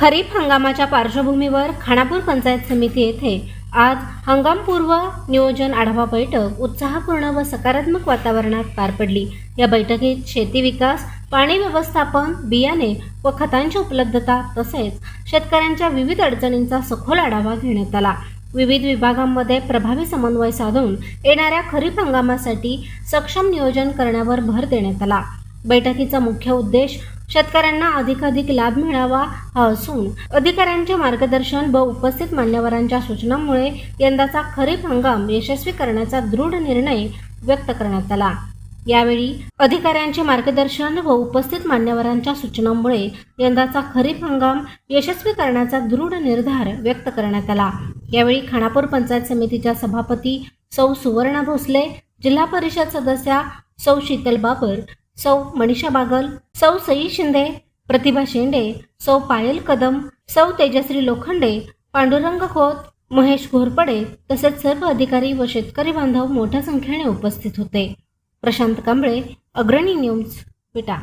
खरीप हंगामाच्या पार्श्वभूमीवर खानापूर पंचायत समिती येथे आज हंगामपूर्व नियोजन आढावा बैठक उत्साहपूर्ण व सकारात्मक वातावरणात पार पडली। या बैठकीत शेती विकास, पाणी व्यवस्थापन, बियाणे व खतांची उपलब्धता तसेच शेतकऱ्यांच्या विविध अडचणींचा सखोल आढावा घेण्यात आला। विविध विभागांमध्ये प्रभावी समन्वय साधून येणाऱ्या खरीप हंगामासाठी सक्षम नियोजन करण्यावर भर देण्यात आला। बैठकीचा मुख्य उद्देश शेतकऱ्यांना अधिकाधिक लाभ मिळावा हा असून अधिकाऱ्यांचे मार्गदर्शन व उपस्थित मान्यवरांच्या सूचनांमुळे यंदाचा खरीप हंगाम यशस्वी करण्याचा दृढ निर्णय व्यक्त करण्यात आला। यावेळी अधिकाऱ्यांचे मार्गदर्शन व उपस्थित मान्यवरांच्या सूचनांमुळे यंदाचा खरीप हंगाम यशस्वी करण्याचा दृढ निर्धार व्यक्त करण्यात आला। यावेळी खानापूर पंचायत समितीच्या सभापती सौ सुवर्णा भोसले, जिल्हा परिषद सदस्या सौ शीतल बाबर, सौ मनीषा बागल, सौ सई शिंदे, प्रतिभा शेंडे, सौ पायल कदम, सौ तेजश्री लोखंडे, पांडुरंग खोत, महेश घोरपडे तसेच सर्व अधिकारी व शेतकरी बांधव मोठ्या संख्येने उपस्थित होते। प्रशांत कांबळे, अग्रणी न्यूज, विटा।